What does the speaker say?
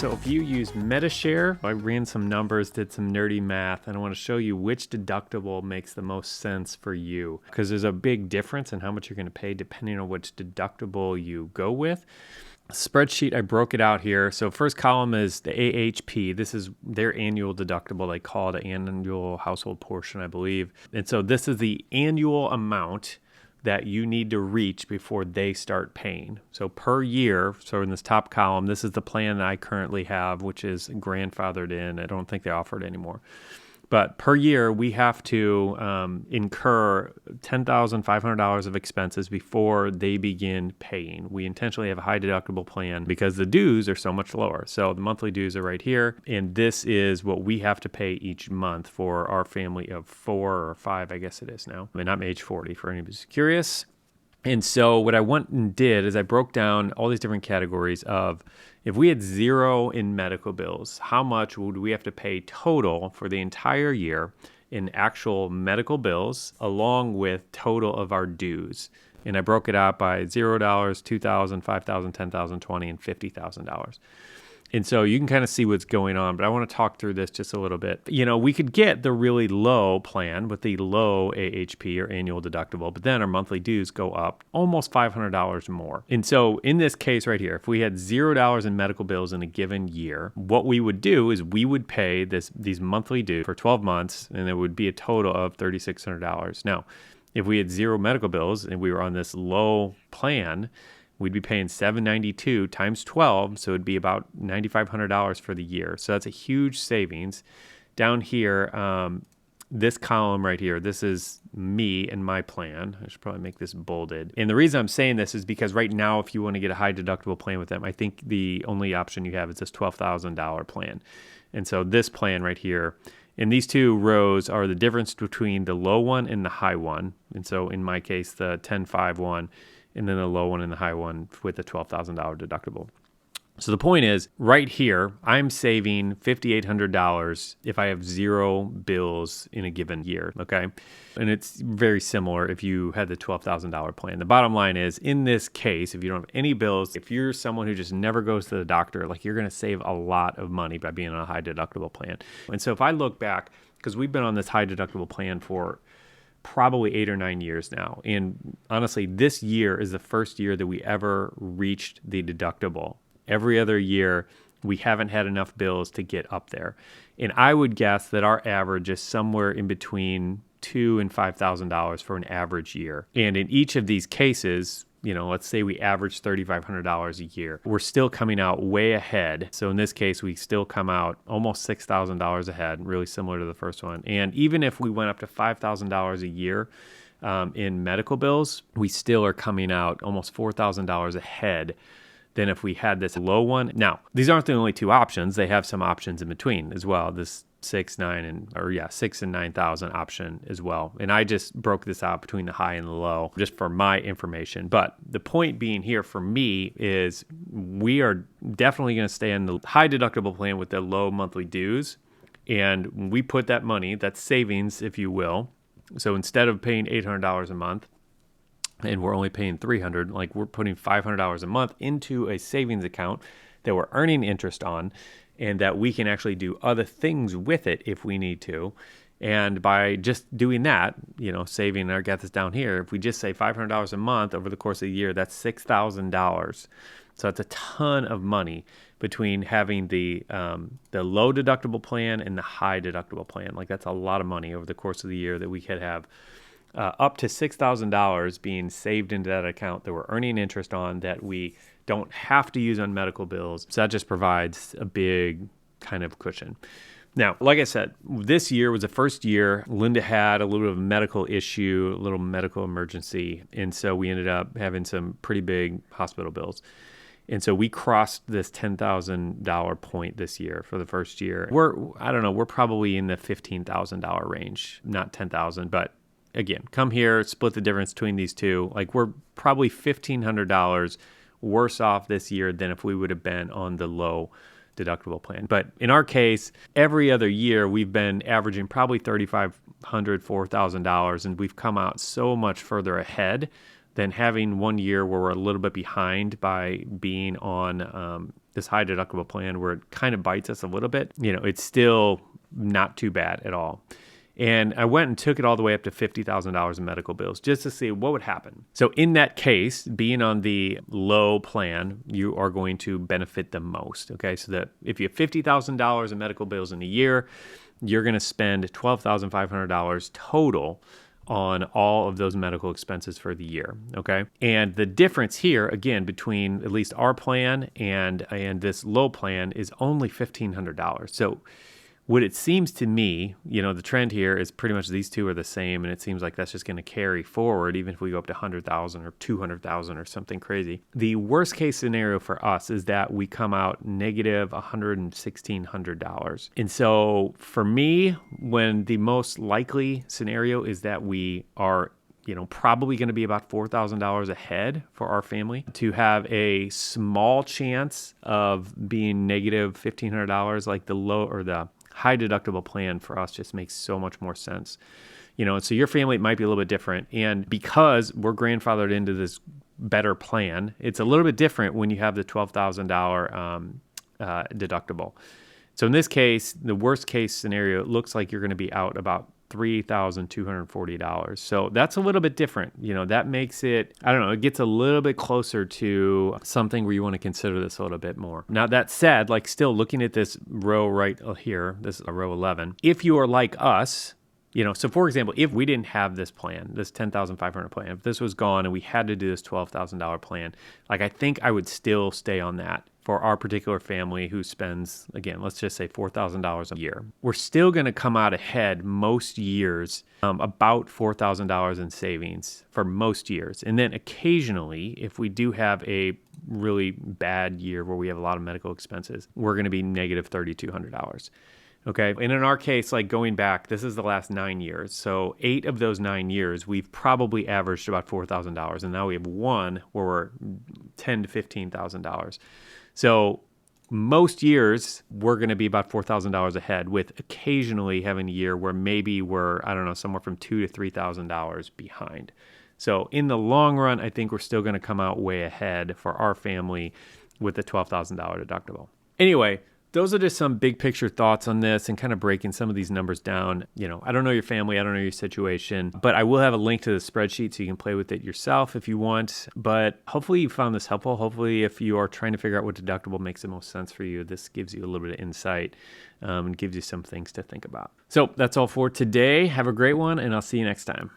So if you use Medi-Share, I ran some numbers, did some nerdy math, and I want to show you which deductible makes the most sense for you, because there's a big difference in how much you're going to pay depending on which deductible you go with. Spreadsheet, I broke it out here. So first column is the AHP. This is their annual deductible. They call it annual household portion, I believe. And so this is the annual amount that you need to reach before they start paying. So per year, so in this top column, this is the plan that I currently have, which is grandfathered in. I don't think they offer it anymore. But per year, we have to incur $10,500 of expenses before they begin paying. We intentionally have a high deductible plan because the dues are so much lower. So the monthly dues are right here. And this is what we have to pay each month for our family of 4 or 5, I guess it is now. I mean, I'm age 40 for anybody who's curious. And so what I went and did is I broke down all these different categories of if we had 0 in medical bills, how much would we have to pay total for the entire year in actual medical bills along with total of our dues. And I broke it out by $0, $2,000, $5,000, $10,000, $20,000, and $50,000. And so you can kind of see what's going on, but I want to talk through this just a little bit. You know, we could get the really low plan with the low AHP or annual deductible, but then our monthly dues go up almost $500 more. And so in this case right here, if we had $0 in medical bills in a given year, what we would do is we would pay these monthly dues for 12 months, and it would be a total of $3,600. Now, if we had 0 medical bills and we were on this low plan, we'd be paying $792 times 12, so it'd be about $9,500 for the year. So that's a huge savings. Down here, this column right here, this is me and my plan. I should probably make this bolded. And the reason I'm saying this is because right now, if you want to get a high deductible plan with them, I think the only option you have is this $12,000 plan. And so this plan right here, and these two rows are the difference between the low one and the high one. And so in my case, the 10.5 one, and then the low one and the high one with the $12,000 deductible. So the point is, right here, I'm saving $5,800 if I have 0 bills in a given year, okay? And it's very similar if you had the $12,000 plan. The bottom line is, in this case, if you don't have any bills, if you're someone who just never goes to the doctor, like you're gonna save a lot of money by being on a high deductible plan. And so if I look back, because we've been on this high deductible plan for probably 8 or 9 years now. And honestly, this year is the first year that we ever reached the deductible. Every other year, we haven't had enough bills to get up there. And I would guess that our average is somewhere in between $2,000 and $5,000 for an average year. And in each of these cases, you know, let's say we average $3,500 a year. We're still coming out way ahead. So in this case, we still come out almost $6,000 ahead, really similar to the first one. And even if we went up to $5,000 a year in medical bills, we still are coming out almost $4,000 ahead than if we had this low one. Now, these aren't the only two options. They have some options in between as well. This 6 and 9,000 option as well. And I just broke this out between the high and the low just for my information. But the point being here for me is we are definitely going to stay in the high deductible plan with the low monthly dues. And we put that money, that's savings, if you will. So instead of paying $800 a month, and we're only paying $300, like we're putting $500 a month into a savings account that we're earning interest on, and that we can actually do other things with it if we need to. And by just doing that, you know, saving, I got this down here, if we just say $500 a month over the course of the year, that's $6,000. So that's a ton of money between having the low deductible plan and the high deductible plan. Like that's a lot of money over the course of the year that we could have up to $6,000 being saved into that account that we're earning interest on that we don't have to use on medical bills. So that just provides a big kind of cushion. Now, like I said, this year was the first year Linda had a little bit of a medical issue, a little medical emergency. And so we ended up having some pretty big hospital bills. And so we crossed this $10,000 point this year for the first year. We're probably in the $15,000 range, not 10,000, but again, come here, split the difference between these two. Like we're probably $1,500 worse off this year than if we would have been on the low deductible plan. But in our case, every other year we've been averaging probably $3,500, $4,000, and we've come out so much further ahead than having one year where we're a little bit behind by being on this high deductible plan where it kind of bites us a little bit, it's still not too bad at all. And I went and took it all the way up to $50,000 in medical bills just to see what would happen. So in that case, being on the low plan, you are going to benefit the most. Okay, so that if you have $50,000 in medical bills in a year, you're going to spend $12,500 total on all of those medical expenses for the year, okay? And the difference here, again, between at least our plan and this low plan is only $1,500. So what it seems to me, the trend here is pretty much these two are the same, and it seems like that's just going to carry forward even if we go up to 100,000 or 200,000 or something crazy. The worst case scenario for us is that we come out negative $116,000. And so for me, when the most likely scenario is that we are probably going to be about $4,000 ahead for our family, to have a small chance of being negative $1,500, like the low or the high deductible plan for us just makes so much more sense. And so your family might be a little bit different. And because we're grandfathered into this better plan, it's a little bit different when you have the $12,000 deductible. So in this case, the worst case scenario, it looks like you're going to be out about $3,240. So that's a little bit different. That makes it, I don't know, it gets a little bit closer to something where you want to consider this a little bit more. Now, that said, like still looking at this row right here, this is row 11, if you are like us, so for example, if we didn't have this plan, this $10,500 plan, if this was gone and we had to do this $12,000 plan, like I think I would still stay on that for our particular family who spends, again, let's just say $4,000 a year. We're still going to come out ahead most years, about $4,000 in savings for most years. And then occasionally, if we do have a really bad year where we have a lot of medical expenses, we're going to be negative $3,200. Okay. And in our case, like going back, this is the last 9 years. So 8 of those 9 years, we've probably averaged about $4,000. And now we have one where we're $10,000 to $15,000. So most years, we're going to be about $4,000 ahead, with occasionally having a year where maybe we're, I don't know, somewhere from $2,000 to $3,000 behind. So in the long run, I think we're still going to come out way ahead for our family with the $12,000 deductible. Anyway, those are just some big picture thoughts on this and kind of breaking some of these numbers down. I don't know your family, I don't know your situation, but I will have a link to the spreadsheet so you can play with it yourself if you want. But hopefully you found this helpful. Hopefully if you are trying to figure out what deductible makes the most sense for you, this gives you a little bit of insight and gives you some things to think about. So that's all for today. Have a great one, and I'll see you next time.